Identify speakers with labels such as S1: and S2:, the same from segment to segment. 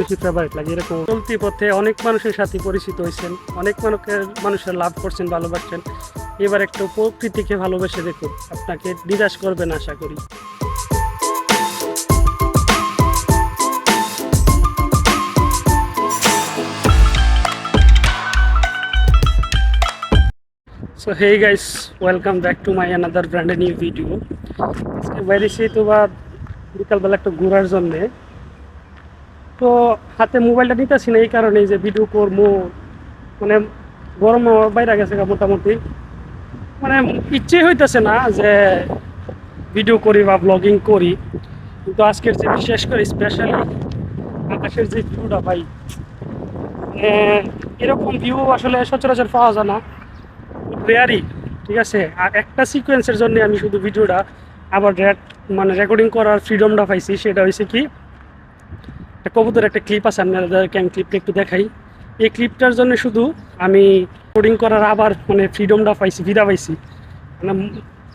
S1: বেশি ফেভারিট লাগে। এরকম চলতি পথে অনেক মানুষের সাথে পরিচিত হয়েছেন, অনেক মানুষের লাভ করছেন, ভালোবাসছেন। এবার একটু প্রকৃতিকে ভালোবেসে দেখুন, আপনাকে নিরাশ করবেন আশা করি। So hey guys, welcome back to my another brand new video. আজকে বাইরেছি তো বা বিকালবেলা একটু ঘোরার জন্যে, তো হাতে মোবাইলটা নিতেছি না এই কারণে যে ভিডিও করবো, মানে গরম বাইরে গেছে মোটামুটি, মানে ইচ্ছে হইতেছে না যে ভিডিও করি বা ব্লগিং করি। কিন্তু আজকের যে বিশেষ করে স্পেশালি আকাশের যে ভিউটা ভাই, এরকম ভিউ আসলে সচরাচর পাওয়া যায় না, রেয়ারই। ঠিক আছে, আর একটা সিকোয়েন্সের জন্য আমি শুধু ভিডিওটা আবার রেকর্ডিং করার ফ্রিডমটা পাইছি। সেটা হয়েছে কি, একটা কবুতর একটা ক্লিপ আছে, আপনাদেরকে আমি ক্লিপটা একটু দেখাই। এই ক্লিপটার জন্য শুধু আমি রেকর্ডিং করার আবার ফ্রিডমটা পাইছি, ভিড়া পাইছি। মানে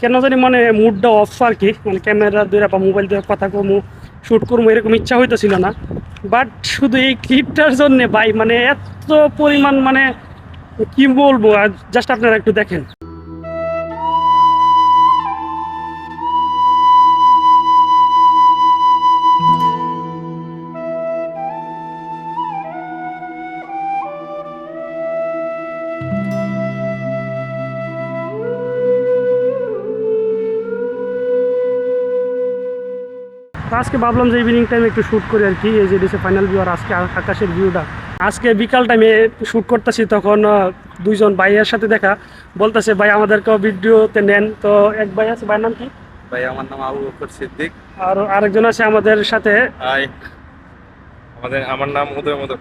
S1: কেন জানি মুডটা অফ আর কি, ক্যামেরা দিয়ে বা মোবাইল দিয়ে কথা কমু, শ্যুট করবো এরকম ইচ্ছা হইতেছিল না। বাট শুধু এই ক্লিপটার জন্যে ভাই এত পরিমাণ কি বলবো, জাস্ট আপনারা একটু দেখেন। আজকে ভাবলাম যে ইভিনিং টাইমে একটু শ্যুট করি আর কি। এই যে দিছে ফাইনাল ভিউ আর আজকে আকাশের ভিউটা। আজকে বিকাল টাইমে শ্যুট করতেছি, তখন দুইজন ভাইয়ের সাথে দেখা, বলতেছে ভাই আমাদেরকেও ভিডিওতে নেন। তো এক ভাই আছে, ভাইয়ের নাম কি?
S2: ভাই আমার নাম আবু বকর সিদ্দিক।
S1: আর আরেকজন আছে আমাদের সাথে,
S2: আমার নাম উদয় মোদক।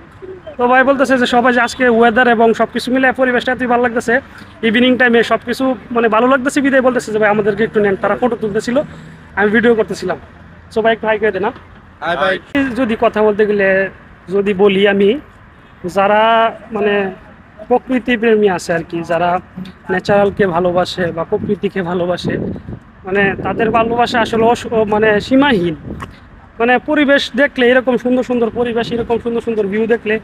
S1: তো ভাই বলতেছে যে সবাই যে আজকে ওয়েদার এবং সবকিছু মিলে পরিবেশটা এতই ভালো লাগতেছে, ইভিনিং টাইমে সবকিছু ভালো লাগতেছে বিদায় বলতেছে যে ভাই আমাদেরকে একটু নেন। তারা ফটো তুলতেছিল, আমি ভিডিও করতেছিলাম। সো ভাই একটু হাই করে দেন।
S2: ভাই
S1: যদি কথা বলতে গেলে যদি বলি আমি, যারা প্রকৃতি প্রেমী আছে আর কি, যারা ন্যাচারালকে ভালোবাসে বা প্রকৃতিকে ভালোবাসে, তাদের ভালোবাসা আসলে সীমাহীন। পরিবেশ দেখলে, এরকম সুন্দর সুন্দর পরিবেশ, এরকম সুন্দর সুন্দর ভিউ দেখলে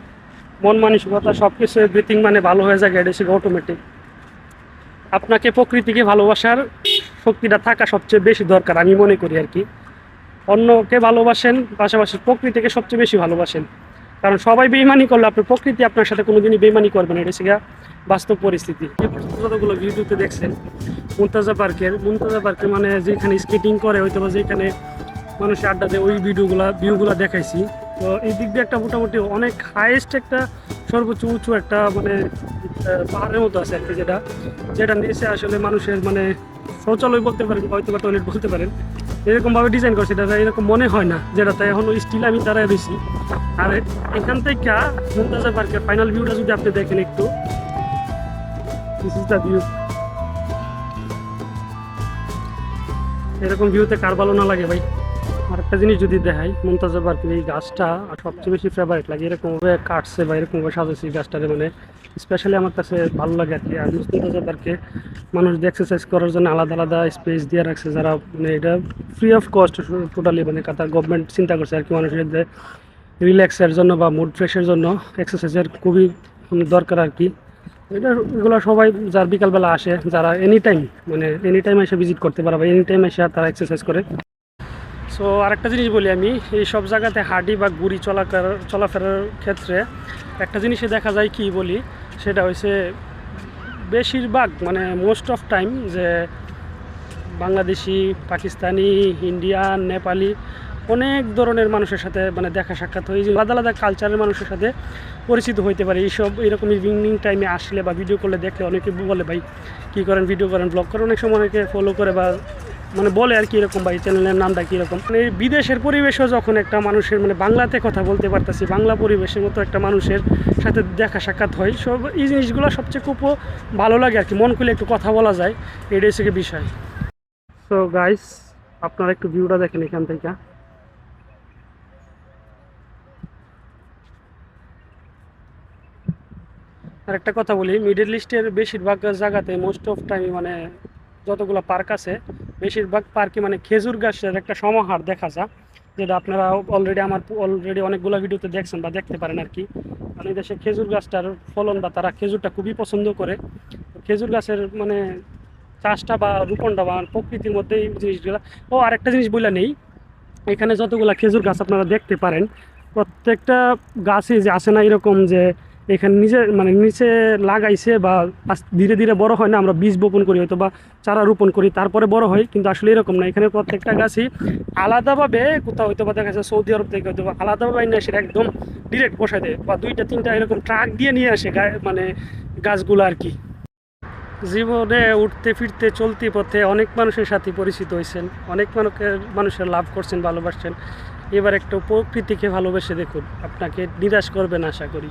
S1: মন মানসিকতা সব কিছু এভরিথিং ভালো হয়ে যায়, এটা সেটা অটোমেটিক। আপনাকে প্রকৃতিকে ভালোবাসার শক্তিটা থাকা সবচেয়ে বেশি দরকার আমি মনে করি আর কি। অন্যকে ভালোবাসেন, পাশাপাশি প্রকৃতিকে সবচেয়ে বেশি ভালোবাসেন। কারণ সবাই বেইমানি করলে আপনার প্রকৃতি আপনার সাথে কোনোদিনই বেইমানি করবে না, এটা সেটা বাস্তব পরিস্থিতি। যতগুলো ভিডিওতে দেখছেন মুনতাজা পার্কের যেখানে স্কেটিং করে, হয়তো বা যেখানে মানুষের আড্ডা দেয়, ওই ভিউগুলো দেখাইছি। তো এই দিক দিয়ে একটা মোটামুটি অনেক হাইয়েস্ট একটা সর্বোচ্চ উঁচু একটা পাহাড়ের মতো আছে আর কি, যেটা নিচে আসলে মানুষের শৌচালয় বলতে পারেন, হয়তো বা টয়লেট বলতে পারেন, এরকমভাবে ডিজাইন করছে। এটা এরকম মনে হয় না, যেটাতে এখনো স্টিল আমি দাঁড়ায় রয়েছি। আর এখান থেকে মুনতাজা পার্কের ফাইনাল ভিউটা যদি আপনি দেখেন একটু, দিস ইজ দ্য ভিউ। এরকম ভিউতে কার ভালো না লাগে ভাই? আর একটা জিনিস যদি দেখাই, মুনতাজা পার্কের এই গাছটা সবচেয়ে বেশি ফেভারিট লাগে। এরকমভাবে কাটছে বা এরকমভাবে সাজাচ্ছে এই গাছটারে, স্পেশালি আমার কাছে ভালো লাগে আর কি। আর মুনতাজা পার্কে মানুষ এক্সারসাইজ করার জন্য আলাদা আলাদা স্পেস দিয়ে রাখছে, যারা এটা free of cost totally Qatar government চিন্তা করছে আর কি, মানুষের রিল্যাক্সের জন্য বা মুড ফ্রেশের জন্য এক্সারসাইজের খুবই দরকার আর কি। এগুলো সবাই যার বিকালবেলা আসে, যারা এনি টাইম এসে ভিজিট করতে পারে বা এনি টাইম এসে তারা এক্সারসাইজ করে। সো আরেকটা জিনিস বলি আমি, এই সব জায়গাতে হাঁটি বা ঘুরি চলাফেরার ক্ষেত্রে একটা জিনিসে দেখা যায় কি বলি, সেটা হচ্ছে বেশিরভাগ মোস্ট অফ টাইম যে বাংলাদেশি, পাকিস্তানি, ইন্ডিয়ান, নেপালি অনেক ধরনের মানুষের সাথে দেখা সাক্ষাৎ হয়ে, আলাদা আলাদা কালচারের মানুষের সাথে পরিচিত হইতে পারে। এরকম ইভিনিং টাইমে আসলে বা ভিডিও করলে দেখলে অনেকে বলে ভাই কী করেন, ভিডিও করেন, ব্লগ করেন। অনেক সময় অনেকে ফলো করে বা বলে আর কি এরকম ভাই চ্যানেলের নামটা কীরকম। বিদেশের পরিবেশও যখন একটা মানুষের বাংলাতে কথা বলতে পারতেছি, বাংলা পরিবেশের মতো একটা মানুষের সাথে দেখা সাক্ষাৎ হয়, সব এই জিনিসগুলো সবচেয়ে খুব ভালো লাগে আর কি। মন খুলে একটু কথা বলা যায়, এটাই হচ্ছে বিষয়। সো গাইস, আপনারা একটু ভিউটা দেখেন এখান থেকে। আর একটা কথা বলি, মিডল ইস্টের বেশিরভাগ জায়গাতে মোস্ট অফ টাইম যতগুলো পার্ক আছে, বেশিরভাগ পার্কে খেজুর গাছের একটা সমাহার দেখা যায়। যেটা আপনারা অলরেডি অনেকগুলো ভিডিওতে দেখছেন বা দেখতে পারেন আর কি। কারণ এই দেশে খেজুর গাছটার ফলন বা তারা খেজুরটা খুবই পছন্দ করে। তো খেজুর গাছের মানে চাষটা বা রোপণটা বা প্রকৃতির মধ্যে এই জিনিসগুলো। ও আরেকটা জিনিস বলে নেই, এখানে যতগুলা খেজুর গাছ আপনারা দেখতে পারেন প্রত্যেকটা গাছই যে আসে না এরকম যে এখানে নিচে লাগাইছে বা ধীরে ধীরে বড় হয় না, আমরা বীজ বপন করি হয়তো বা চারা রোপণ করি তারপরে বড় হয়, কিন্তু আসলে এরকম না। এখানে প্রত্যেকটা গাছই আলাদাভাবে কোথাও হয়তো বা দেখা যাচ্ছে সৌদি আরব থেকে হয়তো বা আলাদাভাবে নিয়ে আসে একদম ডিরেক্ট বসায় দেয়, বা দুইটা তিনটা এরকম ট্রাক দিয়ে নিয়ে আসে মানে গাছগুলো আর কি। জীবনে উঠতে ফিরতে চলতি পথে অনেক মানুষের সাথে পরিচিত হয়েছেন, অনেক মানুষের লাভ করছেন, ভালোবাসছেন। এবার একটু প্রকৃতিকে ভালোবেসে দেখুন, আপনাকে নিরাশ করবে না আশা করি।